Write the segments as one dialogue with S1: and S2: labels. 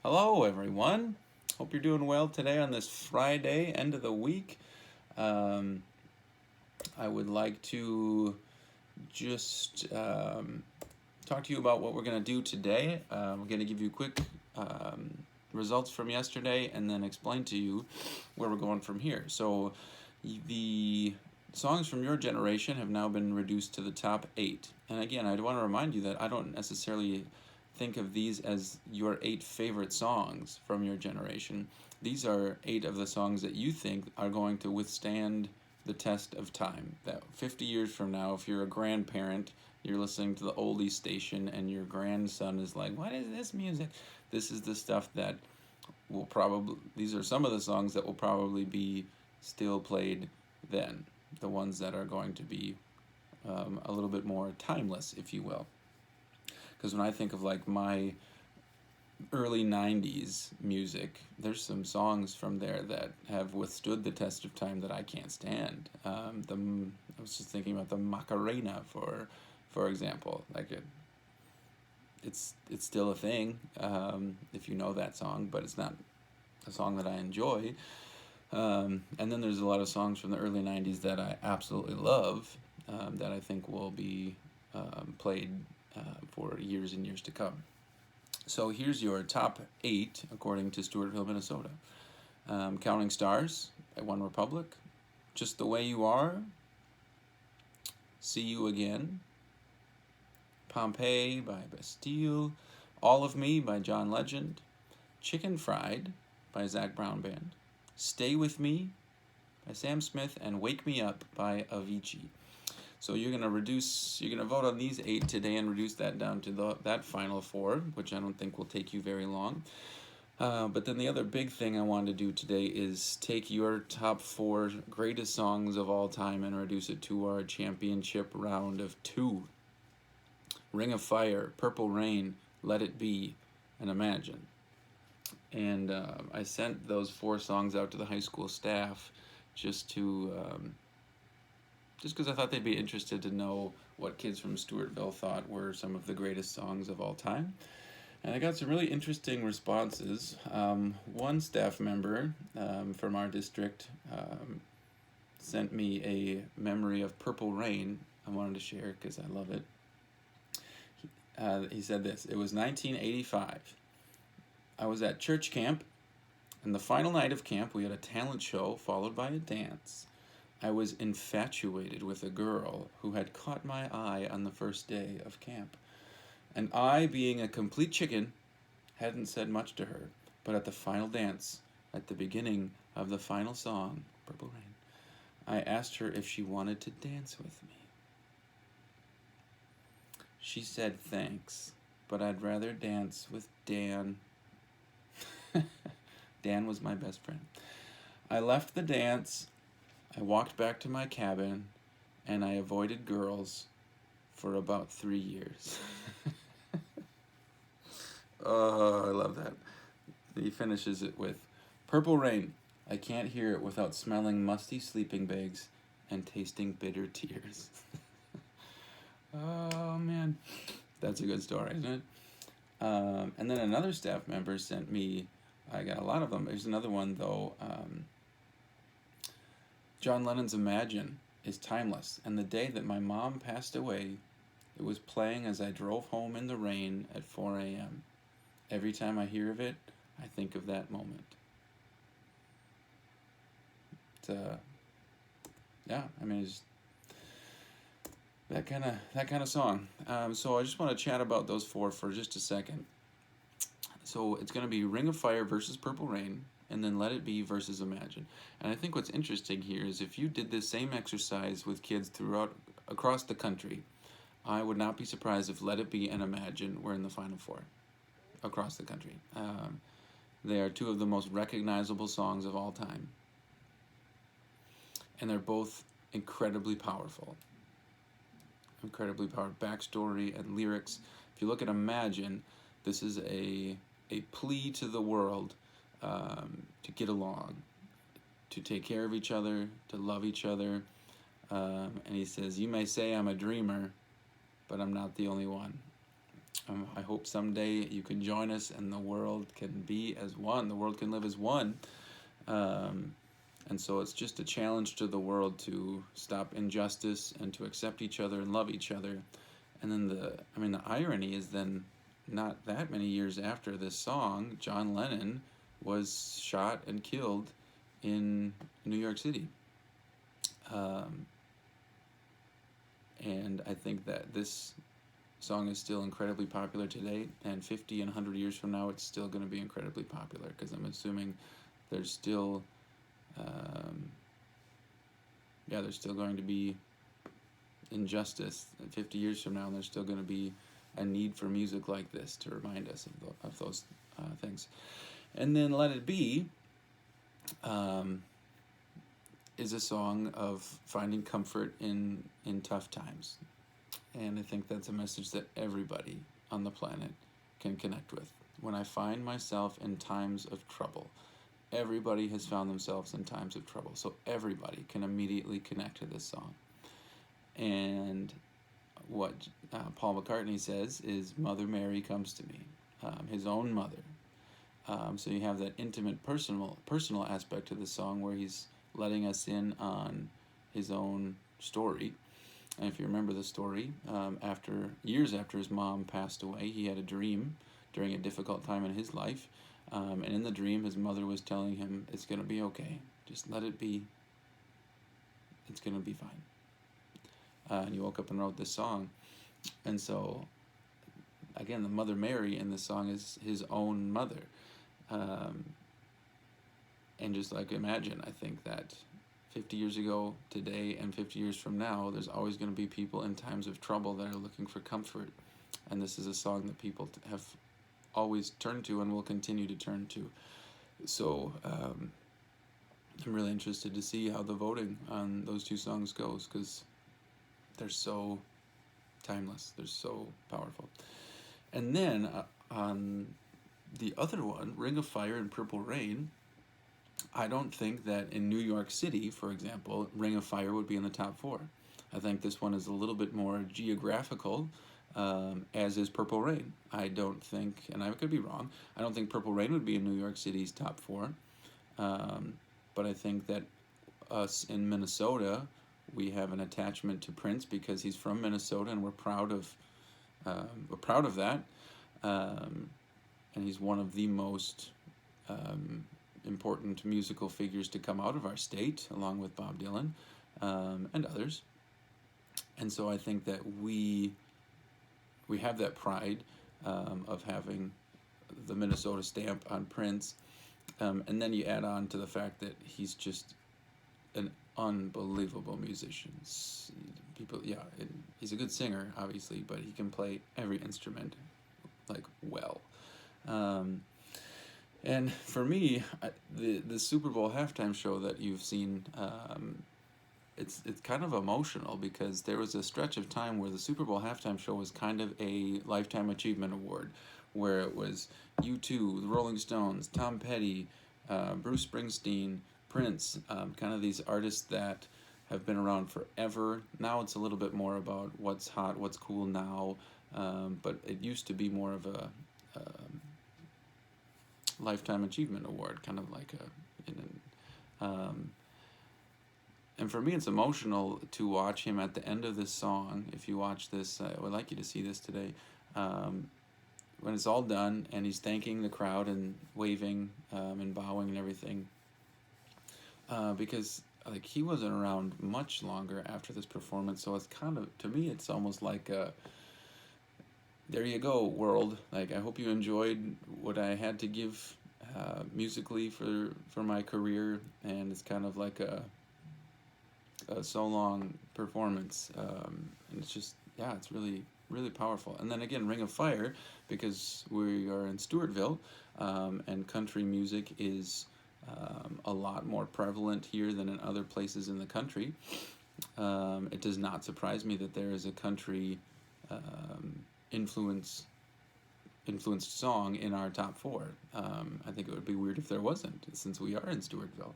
S1: Hello, everyone. Hope you're doing well today on this Friday, end of the week. Um, I would like to just talk to you about what we're going to do today. We're going to give you quick um, results from yesterday and then explain to you where we're going from here. So, the songs from your generation have now been reduced to the top 8. And again, I want to remind you that I don't necessarily think of these as your 8 favorite songs from your generation. These are 8 of the songs that you think are going to withstand the test of time. That 50 years from now, if you're a grandparent, you're listening to the oldies station and your grandson is like, "What is this music?" This is the stuff that will probably, these are some of the songs that will probably be still played then. The ones that are going to be a little bit more timeless, if you will. Because when I think of like my early 90s music, there's some songs from there that have withstood the test of time that I can't stand. I was just thinking about the Macarena, for example. Like it's still a thing, if you know that song, but it's not a song that I enjoy. And then there's a lot of songs from the early 90s that I absolutely love, that I think will be played for years and years to come. So here's your top 8 according to Stewartville, Minnesota. Counting Stars by One Republic, Just the Way You Are, See You Again, Pompeii by Bastille, All of Me by John Legend, Chicken Fried by Zac Brown Band, Stay With Me by Sam Smith, and Wake Me Up by Avicii. So you're gonna vote on these 8 today and reduce that down to that final 4, which I don't think will take you very long. But then the other big thing I wanted to do today is take your top 4 greatest songs of all time and reduce it to our championship round of 2. Ring of Fire, Purple Rain, Let It Be, and Imagine. And I sent those 4 songs out to the high school staff just to just because I thought they'd be interested to know what kids from Stewartville thought were some of the greatest songs of all time. And I got some really interesting responses. One staff member from our district sent me a memory of Purple Rain I wanted to share because I love it. He said this: "It was 1985. I was at church camp, and the final night of camp we had a talent show followed by a dance. I was infatuated with a girl who had caught my eye on the first day of camp. And I, being a complete chicken, hadn't said much to her, but at the final dance, at the beginning of the final song, Purple Rain, I asked her if she wanted to dance with me. She said thanks, but I'd rather dance with Dan." Dan was my best friend. "I left the dance, I walked back to my cabin, and I avoided girls for about 3 years." Oh, I love that. He finishes it with, "Purple Rain, I can't hear it without smelling musty sleeping bags and tasting bitter tears." Oh, man. That's a good story, isn't it? And then another staff member sent me, I got a lot of them. There's another one, though. John Lennon's Imagine is timeless, and the day that my mom passed away, it was playing as I drove home in the rain at 4 a.m. Every time I hear of it, I think of that moment. Yeah, I mean, it's that kind of song. So I just want to chat about those 4 for just a second. So it's going to be Ring of Fire versus Purple Rain, and then Let It Be versus Imagine. And I think what's interesting here is if you did this same exercise with kids across the country, I would not be surprised if Let It Be and Imagine were in the final 4 across the country. They are 2 of the most recognizable songs of all time. And they're both incredibly powerful. Incredibly powerful backstory and lyrics. If you look at Imagine, this is a plea to the world to get along, to take care of each other, to love each other. And he says, "You may say I'm a dreamer, but I'm not the only one." I hope someday you can join us and the world can be as one. The world can live as one. Um, and so it's just a challenge to the world to stop injustice and to accept each other and love each other. And then the irony is then not that many years after this song, John Lennon was shot and killed in New York City. Um, and I think that this song is still incredibly popular today, and 50 and 100 years from now, it's still going to be incredibly popular because I'm assuming there's still, um, there's still going to be injustice 50 years from now, and there's still going to be a need for music like this to remind us of those things. And then Let It Be is a song of finding comfort in tough times. And I think that's a message that everybody on the planet can connect with. When I find myself in times of trouble, everybody has found themselves in times of trouble. So everybody can immediately connect to this song. And what Paul McCartney says is, Mother Mary comes to me, his own mother. So you have that intimate, personal aspect to the song where he's letting us in on his own story. And if you remember the story, years after his mom passed away, he had a dream during a difficult time in his life. And in the dream, his mother was telling him, it's going to be okay. Just let it be. It's going to be fine. And he woke up and wrote this song. And so, again, the Mother Mary in this song is his own mother. And just like imagine, I think that 50 years ago, today, and 50 years from now, there's always going to be people in times of trouble that are looking for comfort. And this is a song that people have always turned to and will continue to turn to. So I'm really interested to see how the voting on those two songs goes, because they're so timeless. They're so powerful. And then on the other one, Ring of Fire and Purple Rain, I don't think that in New York City, for example, Ring of Fire would be in the top 4. I think this one is a little bit more geographical, as is Purple Rain. I don't think, and I could be wrong, I don't think Purple Rain would be in New York City's top 4. But I think that us in Minnesota, we have an attachment to Prince because he's from Minnesota, and we're proud of that. And he's one of the most important musical figures to come out of our state, along with Bob Dylan and others. And so I think that we have that pride of having the Minnesota stamp on Prince. And then you add on to the fact that he's just an unbelievable musician. He's a good singer, obviously, but he can play every instrument like well. And for me, the Super Bowl halftime show that you've seen, it's kind of emotional because there was a stretch of time where the Super Bowl halftime show was kind of a Lifetime Achievement Award, where it was U2, the Rolling Stones, Tom Petty, Bruce Springsteen, Prince, kind of these artists that have been around forever. Now it's a little bit more about what's hot, what's cool now, but it used to be more of a Lifetime Achievement Award, kind of like and for me it's emotional to watch him at the end of this song. If you watch this, I would like you to see this today, when it's all done and he's thanking the crowd and waving and bowing and everything, because like he wasn't around much longer after this performance, so it's kind of, to me, it's almost like there you go, world. Like, I hope you enjoyed what I had to give musically for my career, and it's kind of like a so long performance, and it's just, it's really, really powerful. And then again, Ring of Fire, because we are in Stewartville, and country music is a lot more prevalent here than in other places in the country. It does not surprise me that there is a country influenced song in our top 4. I think it would be weird if there wasn't, since we are in Stewartville.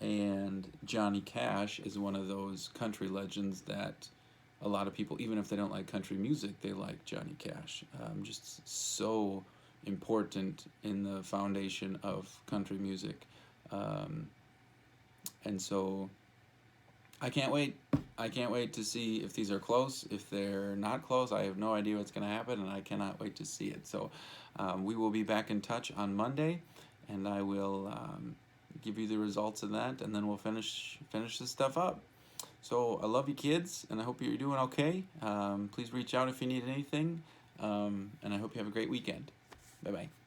S1: And Johnny Cash is one of those country legends that a lot of people, even if they don't like country music, they like Johnny Cash. Just so important in the foundation of country music. And so I can't wait. I can't wait to see if these are close. If they're not close, I have no idea what's going to happen, and I cannot wait to see it. So we will be back in touch on Monday, and I will give you the results of that, and then we'll finish this stuff up. So I love you, kids, and I hope you're doing okay. Please reach out if you need anything, and I hope you have a great weekend. Bye-bye.